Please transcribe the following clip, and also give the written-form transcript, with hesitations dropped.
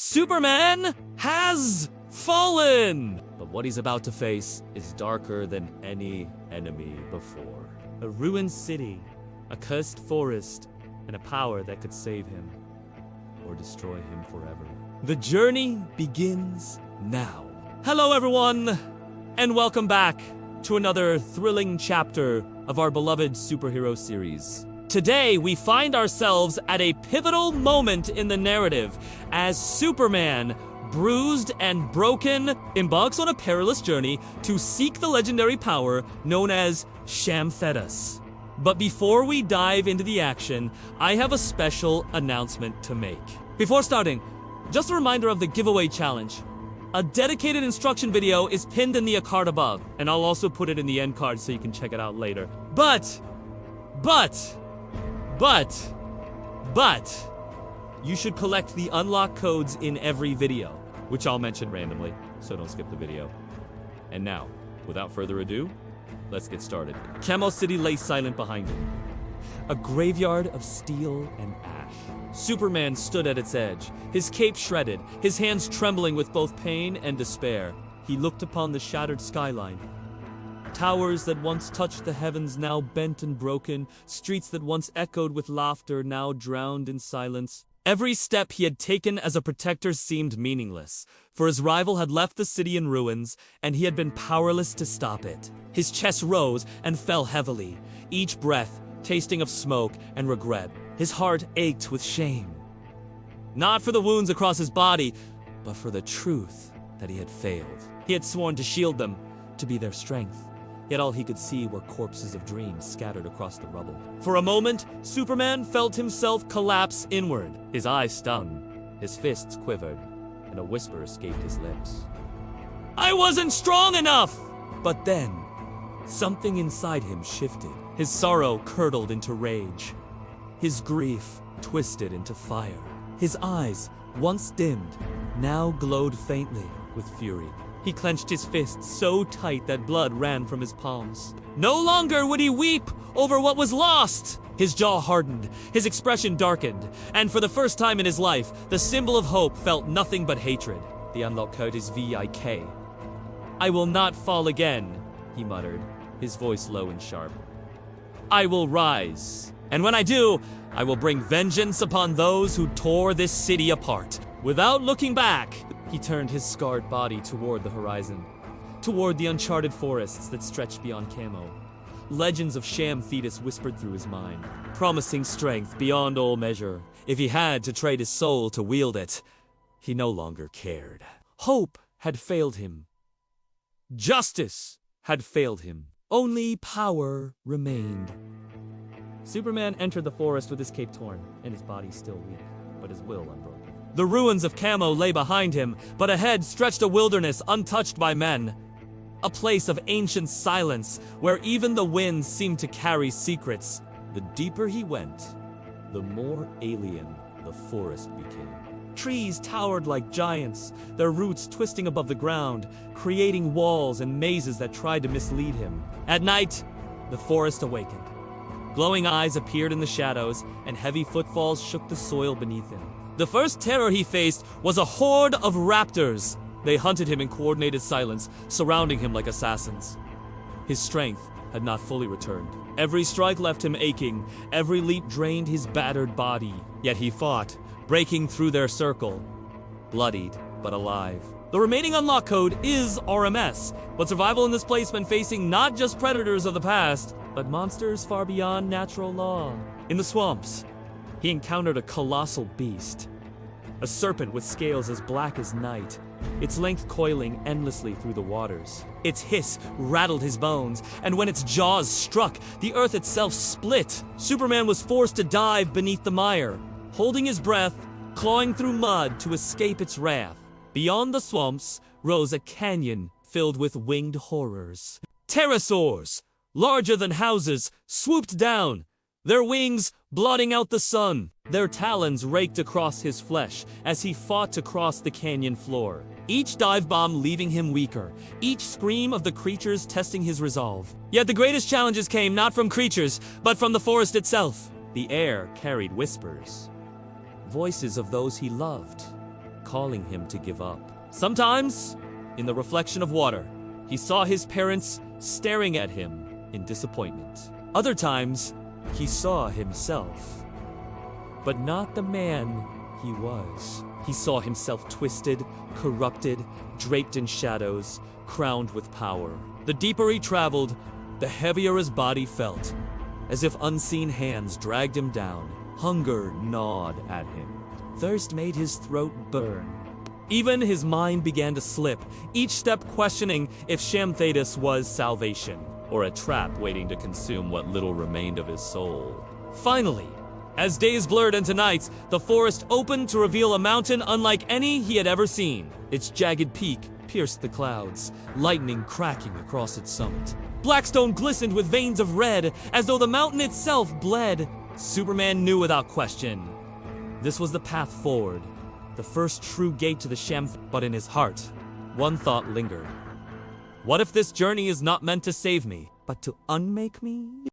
Superman has fallen! But what he's about to face is darker than any enemy before. A ruined city, a cursed forest, and a power that could save him or destroy him forever. The journey begins now. Hello everyone, and welcome back to another thrilling chapter of our beloved superhero series. Today, we find ourselves at a pivotal moment in the narrative as Superman, bruised and broken, embarks on a perilous journey to seek the legendary power known as Shamthetus. But before we dive into the action, I have a special announcement to make. Before starting, just a reminder of the giveaway challenge. A dedicated instruction video is pinned in the card above, and I'll also put it in the end card so you can check it out later. But, you should collect the unlock codes in every video, which I'll mention randomly, so don't skip the video. And now, without further ado, let's get started. Camo City lay silent behind him, a graveyard of steel and ash. Superman stood at its edge, his cape shredded, his hands trembling with both pain and despair. He looked upon the shattered skyline. Towers that once touched the heavens now bent and broken, streets that once echoed with laughter now drowned in silence. Every step he had taken as a protector seemed meaningless, for his rival had left the city in ruins, and he had been powerless to stop it. His chest rose and fell heavily, each breath tasting of smoke and regret. His heart ached with shame. Not for the wounds across his body, but for the truth that he had failed. He had sworn to shield them, to be their strength. Yet all he could see were corpses of dreams scattered across the rubble. For a moment, Superman felt himself collapse inward. His eyes stung, his fists quivered, and a whisper escaped his lips. "I wasn't strong enough!" But then, something inside him shifted. His sorrow curdled into rage. His grief twisted into fire. His eyes, once dimmed, now glowed faintly with fury. He clenched his fists so tight that blood ran from his palms. No longer would he weep over what was lost! His jaw hardened, his expression darkened, and for the first time in his life, the symbol of hope felt nothing but hatred. The unlock code is VIK. "I will not fall again," he muttered, his voice low and sharp. "I will rise. And when I do, I will bring vengeance upon those who tore this city apart." Without looking back, he turned his scarred body toward the horizon, toward the uncharted forests that stretched beyond Camo. Legends of Shamthetus whispered through his mind, promising strength beyond all measure. If he had to trade his soul to wield it, he no longer cared. Hope had failed him. Justice had failed him. Only power remained. Superman entered the forest with his cape torn, and his body still weak, but his will unbroken. The ruins of Camo lay behind him, but ahead stretched a wilderness untouched by men. A place of ancient silence, where even the winds seemed to carry secrets. The deeper he went, the more alien the forest became. Trees towered like giants, their roots twisting above the ground, creating walls and mazes that tried to mislead him. At night, the forest awakened. Glowing eyes appeared in the shadows, and heavy footfalls shook the soil beneath him. The first terror he faced was a horde of raptors. They hunted him in coordinated silence, surrounding him like assassins. His strength had not fully returned. Every strike left him aching, every leap drained his battered body. Yet he fought, breaking through their circle, bloodied but alive. The remaining unlock code is RMS, but survival in this place meant facing not just predators of the past, but monsters far beyond natural law. In the swamps, he encountered a colossal beast, a serpent with scales as black as night, its length coiling endlessly through the waters. Its hiss rattled his bones, and when its jaws struck, the earth itself split. Superman was forced to dive beneath the mire, holding his breath, clawing through mud to escape its wrath. Beyond the swamps rose a canyon filled with winged horrors. Pterosaurs, larger than houses, swooped down, their wings blotting out the sun. Their talons raked across his flesh as he fought to cross the canyon floor. Each dive bomb leaving him weaker, each scream of the creatures testing his resolve. Yet the greatest challenges came not from creatures, but from the forest itself. The air carried whispers, voices of those he loved, calling him to give up. Sometimes, in the reflection of water, he saw his parents staring at him in disappointment. Other times, he saw himself, but not the man he was. He saw himself twisted, corrupted, draped in shadows, crowned with power. The deeper he traveled, the heavier his body felt, as if unseen hands dragged him down. Hunger gnawed at him. Thirst made his throat burn. Even his mind began to slip, each step questioning if Shamthadus was salvation, or a trap waiting to consume what little remained of his soul. Finally, as days blurred into nights, the forest opened to reveal a mountain unlike any he had ever seen. Its jagged peak pierced the clouds, lightning cracking across its summit. Blackstone glistened with veins of red, as though the mountain itself bled. Superman knew without question. This was the path forward, the first true gate to the But in his heart, one thought lingered. What if this journey is not meant to save me, but to unmake me?